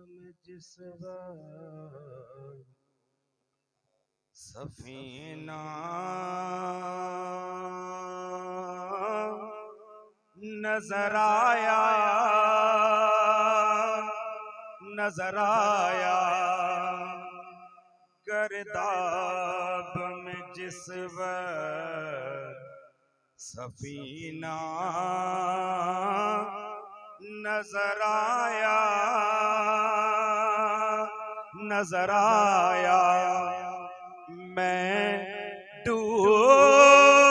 में जिस वक्त सफीना नजर आया गर्दाब में जिस वक्त सफीना नजर आया मैं डूब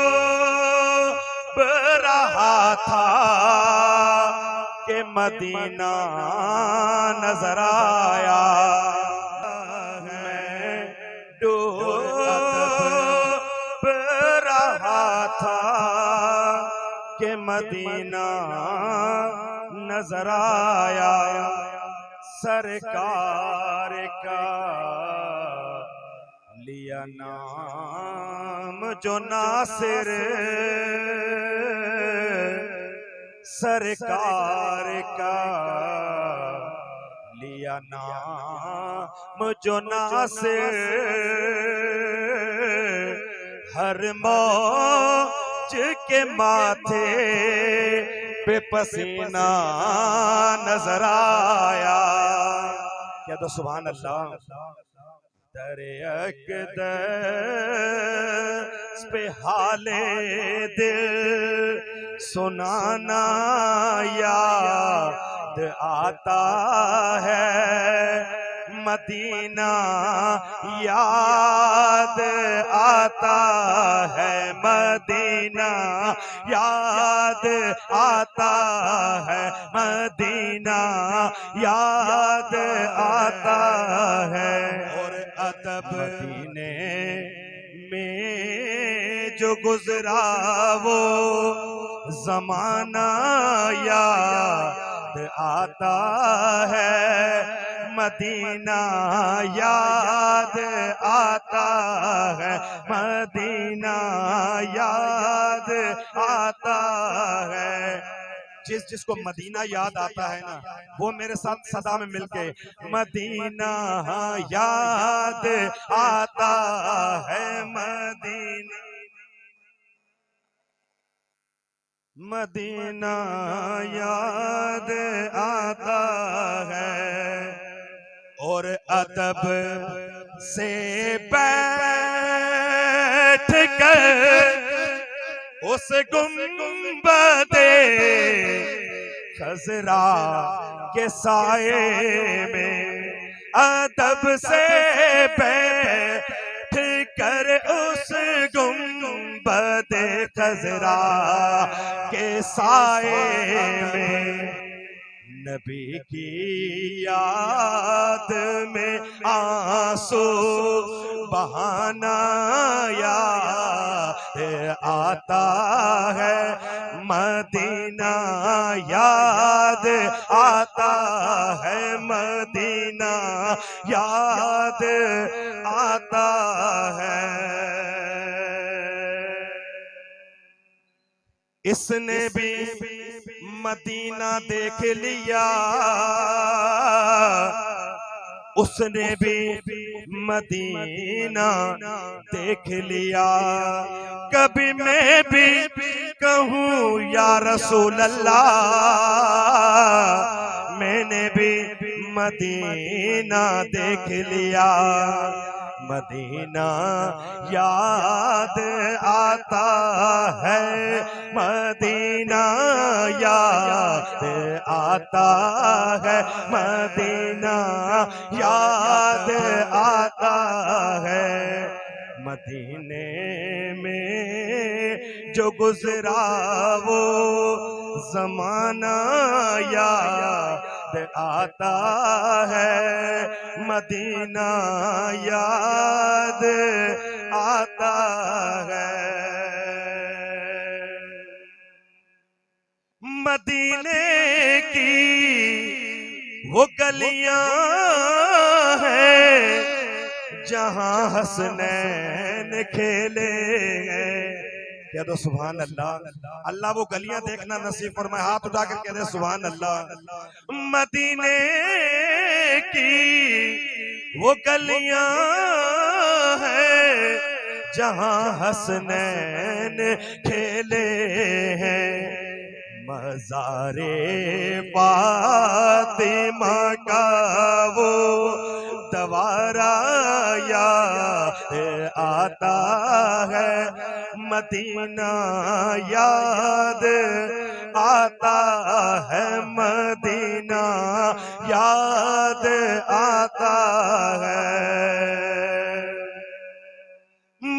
रहा था कि मदीना नजर आया। मैं डूब रहा था कि मदीना नजर आया। सरकार का लिया नाम जो नासिर, सरकार का लिया नाम जो नासिर, हर मौज के माथे पे पसीना नजर आया। क्या तो सुभान अल्लाह। दरे अक़दस पे हाले दिल सुनाना याद आता है, मदीना याद आता है, मदीना याद आता है, मदीना याद आता है। और अदब मदीने में जो गुजरा वो ज़माना याद आता है, मदीना याद आता है, मदीना याद आता है। जिसको मदीना याद आता है ना, वो मेरे साथ सदा में मिलके मदीना याद आता है, मदीना मदीना याद आता है। और अदब से बैठ कर उस गुंबदे खजरा के साए में, अदब से बैठ कर उस गुंबदे खजरा के साए में, नबी की याद में आंसू बहाना याद आता है, मदीना याद आता है, मदीना याद आता है। इसने भी मदीना देख लिया, उसने भी मदीना देख लिया। कभी मैं भी कहूँ या रसूल अल्लाह, मैंने भी मदीना देख लिया। मदीना याद आता है, मदीना याद आता है, मदीना याद आता है। मदीने में जो गुजरा वो ज़माना याद आता है, मदीना याद आता है। मदीने की वो गलियां हैं जहां हसनैन खेले हैं, कह दो सुभान अल्लाह। अल्लाह वो गलियां देखना नसीब फरमाए, हाथ उठाकर कह दे सुभान अल्लाह। मदीने की वो गलियां हैं जहां हसनैन खेले हैं। मज़ारे फातिमा का वो दवारा याद आता है, मदीना याद आता है, मदीना याद आता है।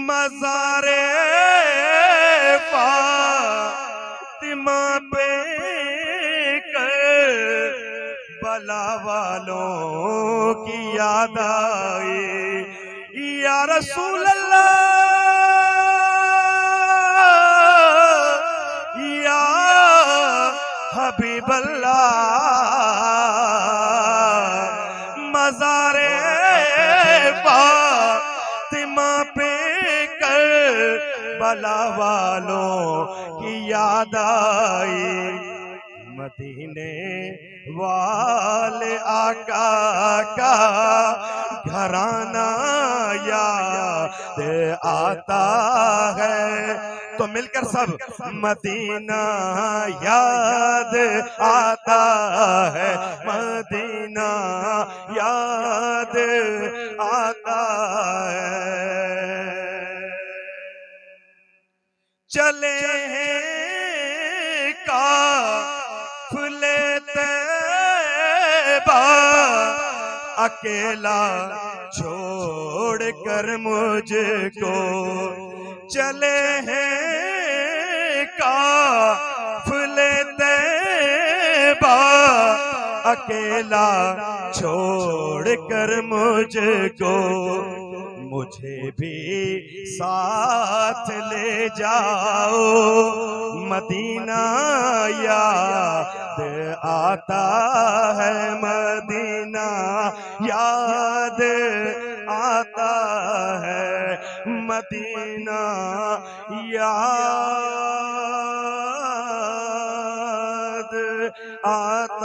मज़ारे फातिमा पे बला वालों की याद आई, या रसूल अल्लाह, या हबीब अल्लाह। मज़ारे फातिमा पे बला वालों की याद आई, मदीने वाले आका का घराना याद आता है। तो मिलकर सब मदीना याद आता है, मदीना याद आता है। चले हैं काफ़िले तैबा, अकेला छोड़ कर मुझको। चले हैं काफ़िले तैबा, अकेला छोड़ कर मुझको। मुझे भी साथ ले जाओ, मदीना याद आता है, मदीना याद आता है, मदीना याद आता